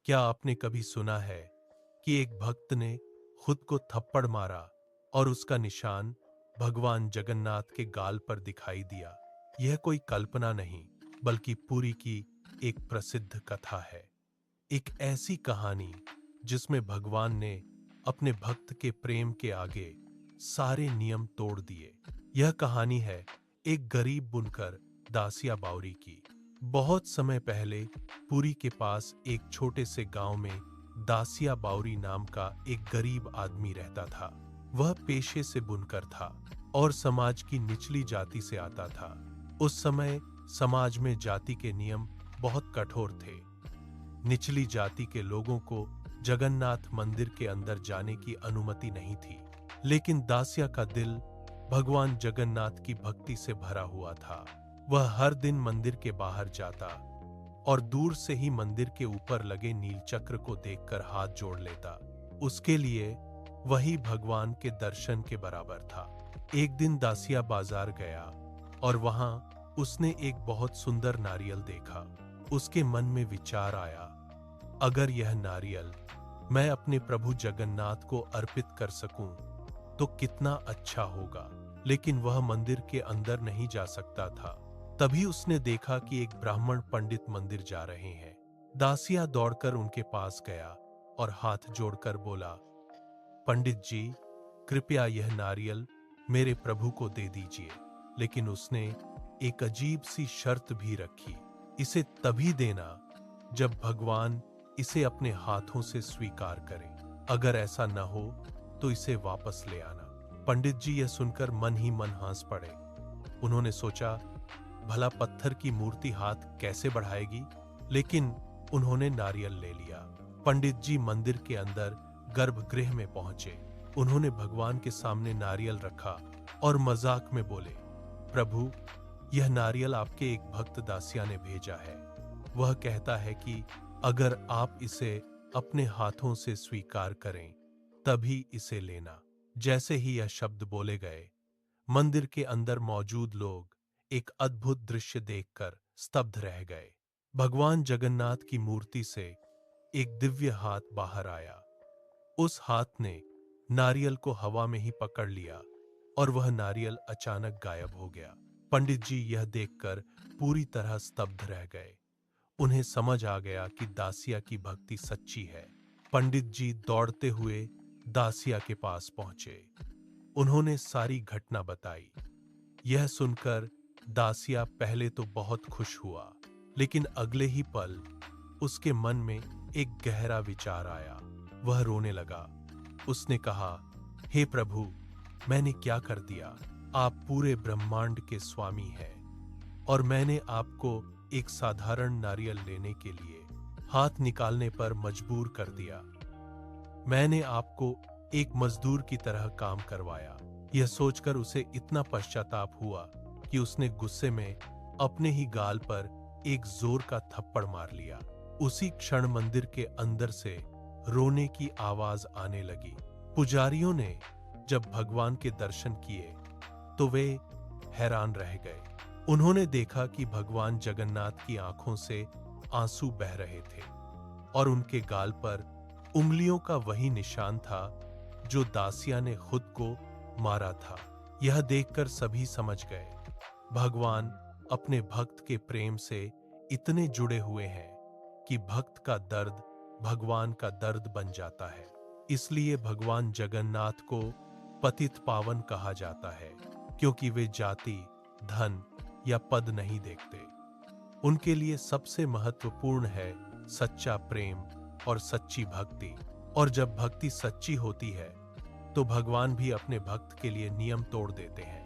क्या आपने कभी सुना है कि एक भक्त ने खुद को थप्पड़ मारा और उसका निशान भगवान जगन्नाथ के गाल पर दिखाई दिया? यह कोई कल्पना नहीं, बल्कि पुरी की एक प्रसिद्ध कथा है। एक ऐसी कहानी जिसमें भगवान ने अपने भक्त के प्रेम के आगे सारे नियम तोड़ दिए। यह कहानी है एक गरीब बुनकर दासिया बावरी की। बहुत समय पहले पुरी के पास एक छोटे से गांव में दासिया बावरी नाम का एक गरीब आदमी रहता था। वह पेशे से बुनकर था और समाज की निचली जाति से आता था। उस समय समाज में जाति के नियम बहुत कठोर थे। निचली जाति के लोगों को जगन्नाथ मंदिर के अंदर जाने की अनुमति नहीं थी। लेकिन दासिया का दिल भगवान जगन्नाथ की भक्ति से भरा हुआ था। वह हर दिन मंदिर के बाहर जाता और दूर से ही मंदिर के ऊपर लगे नील चक्र को देखकर हाथ जोड़ लेता। उसके लिए वही भगवान के दर्शन के बराबर था। एक दिन दासिया बाजार गया और वहां उसने एक बहुत सुंदर नारियल देखा। उसके मन में विचार आया, अगर यह नारियल मैं अपने प्रभु जगन्नाथ को अर्पित कर सकूं तो कितना अच्छा होगा। लेकिन वह मंदिर के अंदर नहीं जा सकता था। तभी उसने देखा कि एक ब्राह्मण पंडित मंदिर जा रहे हैं। दासिया दौड़कर उनके पास गया और हाथ जोड़कर बोला, पंडित जी, कृपया यह नारियल मेरे प्रभु को दे दीजिए। लेकिन उसने एक अजीब सी शर्त भी रखी, इसे तभी देना जब भगवान इसे अपने हाथों से स्वीकार करें। अगर ऐसा न हो तो इसे वापस ले आना। पंडित जी यह सुनकर मन ही मन हंस पड़े। उन्होंने सोचा, भला पत्थर की मूर्ति हाथ कैसे बढ़ाएगी? लेकिन उन्होंने नारियल ले लिया। पंडित जी मंदिर के अंदर गर्भगृह में पहुंचे। उन्होंने भगवान के सामने नारियल रखा और मजाक में बोले, प्रभु, यह नारियल आपके एक भक्त दासिया ने भेजा है। वह कहता है कि अगर आप इसे अपने हाथों से स्वीकार करें तभी इसे लेना। जैसे ही यह शब्द बोले गए, मंदिर के अंदर मौजूद लोग एक अद्भुत दृश्य देखकर स्तब्ध रह गए। भगवान जगन्नाथ की मूर्ति से एक दिव्य हाथ बाहर आया। उस हाथ ने नारियल को हवा में ही पकड़ लिया और वह नारियल अचानक गायब हो गया। पंडित जी यह देखकर पूरी तरह स्तब्ध रह गए। उन्हें समझ आ गया कि दासिया की भक्ति सच्ची है। पंडित जी दौड़ते हुए दासिया के पास पहुंचे। उन्होंने सारी घटना बताई। यह सुनकर दासिया पहले तो बहुत खुश हुआ, लेकिन अगले ही पल उसके मन में एक गहरा विचार आया। वह रोने लगा। उसने कहा, हे प्रभु, मैंने क्या कर दिया? आप पूरे ब्रह्मांड के स्वामी हैं और मैंने आपको एक साधारण नारियल लेने के लिए हाथ निकालने पर मजबूर कर दिया। मैंने आपको एक मजदूर की तरह काम करवाया। यह सोचकर उसे इतना पश्चाताप हुआ कि उसने गुस्से में अपने ही गाल पर एक जोर का थप्पड़ मार लिया। उसी क्षण मंदिर के अंदर से रोने की आवाज आने लगी। पुजारियों ने जब भगवान के दर्शन किए तो वे हैरान रह गए। उन्होंने देखा कि भगवान जगन्नाथ की आंखों से आंसू बह रहे थे और उनके गाल पर उंगलियों का वही निशान था जो दासिया ने खुद को मारा था। यह देखकर सभी समझ गए, भगवान अपने भक्त के प्रेम से इतने जुड़े हुए हैं कि भक्त का दर्द भगवान का दर्द बन जाता है। इसलिए भगवान जगन्नाथ को पतित पावन कहा जाता है, क्योंकि वे जाति, धन या पद नहीं देखते। उनके लिए सबसे महत्वपूर्ण है सच्चा प्रेम और सच्ची भक्ति। और जब भक्ति सच्ची होती है तो भगवान भी अपने भक्त के लिए नियम तोड़ देते हैं।